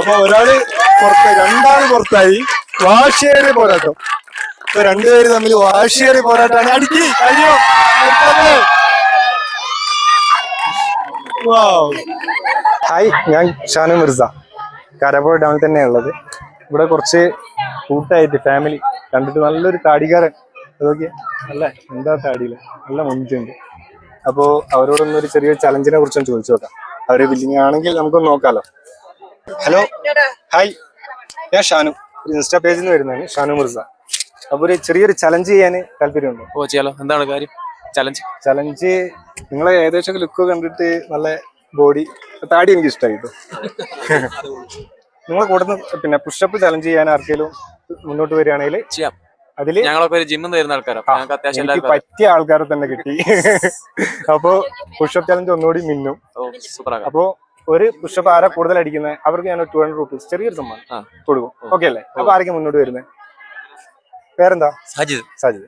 അപ്പൊ ഒരാള് പുറത്തായി, രണ്ടാള് പുറത്തായി. വാശിയേറിയ പോരാട്ടം. ഇപ്പൊ രണ്ടുപേര് തമ്മിൽ വാശിയേറിയ പോരാട്ടമാണ്. അടിക്കി കഴിയോ? ഹായ്, ഞാൻ ഷാനു മിർസ, കരപ്പുഴ ഡാമിൽ തന്നെയുള്ളത്. ഇവിടെ കുറച്ച് കൂട്ടായിട്ട് ഫാമിലി കണ്ടിട്ട് നല്ലൊരു താടിക്കാരൻ, അതൊക്കെ നല്ല എന്താ താടിയില് നല്ല മുഞ്ചുണ്ട്. അപ്പോ അവരോടൊന്നൊരു ചെറിയൊരു ചലഞ്ചിനെ കുറിച്ചൊന്ന് ചോദിച്ചു നോക്കാം. അവര് വില്ലിങ് ആണെങ്കിൽ നമുക്കൊന്ന് നോക്കാലോ. ഹലോ, ഹായ്, ഞാൻ ഷാനു, ഇൻസ്റ്റാ പേജിൽ നിന്ന് വരുന്നതാണ്, ഷാനു മിർസ. അപ്പൊ ഒരു ചെറിയൊരു ചലഞ്ച് ചെയ്യാൻ താല്പര്യമുണ്ടോ? ഓ ചെയ്യാലോ. എന്താണ് കാര്യം? ചലഞ്ച് നിങ്ങളെ ഏകദേശം ലുക്ക് കണ്ടിട്ട് നല്ല ബോഡി, താടി എനിക്ക് ഇഷ്ടമായിട്ടോ. നിങ്ങളെ കൂടെ പിന്നെ പുഷപ്പ് ചലഞ്ച് ചെയ്യാൻ ആർക്കെങ്കിലും മുന്നോട്ട് വരികയാണെങ്കിൽ ചെയ്യാം. അതില് ഞങ്ങളൊക്കെ ജിമ്മിൽ തരുന്ന ആൾക്കാരാണ്, എനിക്ക് പറ്റിയ ആൾക്കാരെ തന്നെ കിട്ടി. അപ്പൊ പുഷപ്പ് ചലഞ്ച് ഒന്നുകൂടി മിന്നും. അപ്പൊ ഒരു പുഷപ്പ് ആരാ കൂടുതൽ അടിക്കുന്നത് അവർക്ക് ഞാൻ 200 rupees ചെറിയൊരു സമ്മാനം കൊടുക്കും. ഓക്കെ അല്ലേ? അപ്പൊ ആരൊക്കെ മുന്നോട്ട് വരുന്നത്? പേരെന്താ? സാജിദ്.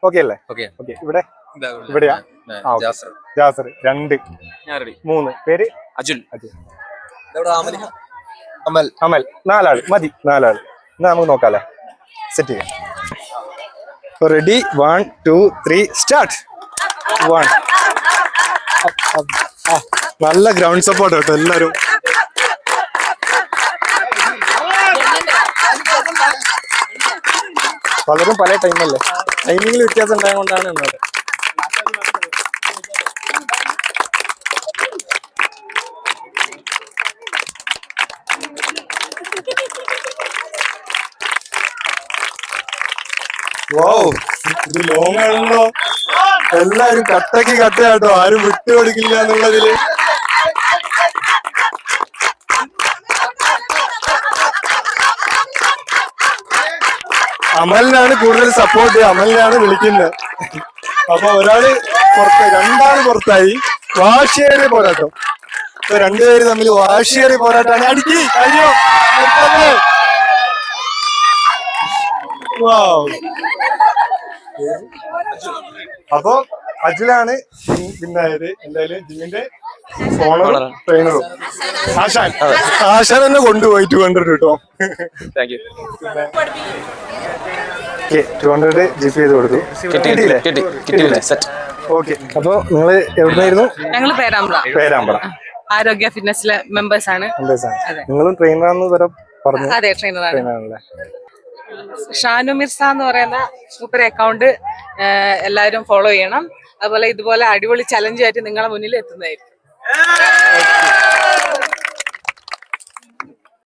ഓക്കെ അല്ലേ? ഓക്കെ. ഇവിടെയാ? ജാസർ. 2 3 പേര്? അജുൽ. അമൽ. 4 ആള് മതി. 4 ആള്. എന്നാ നമുക്ക് നോക്കാല്ലേ, സെറ്റ് ചെയ്യാം. റെഡി? 1 2 3 സ്റ്റാർട്ട്. 1. നല്ല ഗ്രൗണ്ട് സപ്പോർട്ട് കേട്ടോ എല്ലാരും. പലരും പല ടൈമല്ലേ, ടൈമിങ്ങിൽ വ്യത്യാസം ഉണ്ടായത് കൊണ്ടാണ് എന്നത്. ഇത് ലോങ് ആണല്ലോ. എല്ലാരും കട്ടക്ക് കട്ടയാട്ടോ, ആരും വിട്ടുകൊടുക്കില്ല എന്നുള്ളതില്. അമലിനാണ് കൂടുതൽ സപ്പോർട്ട്, അമലിനാണ് വിളിക്കുന്നത്. അപ്പൊ ഒരാള് പുറത്തായി, രണ്ടാള് പുറത്തായി. വാശിയേറിയ പോരാട്ടം. ഇപ്പൊ രണ്ടുപേര് തമ്മിൽ വാശിയേറിയ പോരാട്ടമാണ്. അടിക്കി കഴിയോ? അപ്പൊ അജിലാണ് പിന്നായത്. എന്തായാലും ജിമ്മിന്റെ ഓണറും ട്രെയിനറും ആശാൻ തന്നെ കൊണ്ടുപോയിട്ട് കൊണ്ടിട്ട് കേട്ടോ. 200 ജിപി ചെയ്ത് കൊടുത്തു. ഓക്കെ. അപ്പൊ നിങ്ങള് എവിടുന്നായിരുന്നു? ഞങ്ങള് പേരാമ്പ്ര ആരോഗ്യ ഫിറ്റ്നസിലെ മെമ്പേഴ്സ് ആണ്. നിങ്ങളും ട്രെയിനറാന്ന് വരെ പറഞ്ഞു? അതെ, ട്രെയിനറാണല്ലേ. ഷാനു മിർസ എന്ന് പറയുന്ന സൂപ്പർ അക്കൗണ്ട് എല്ലാവരും ഫോളോ ചെയ്യണം. അതുപോലെ ഇതുപോലെ അടിപൊളി ചലഞ്ച് ആയിട്ട് നിങ്ങളെ മുന്നിൽ എത്തുന്നതായിരിക്കും.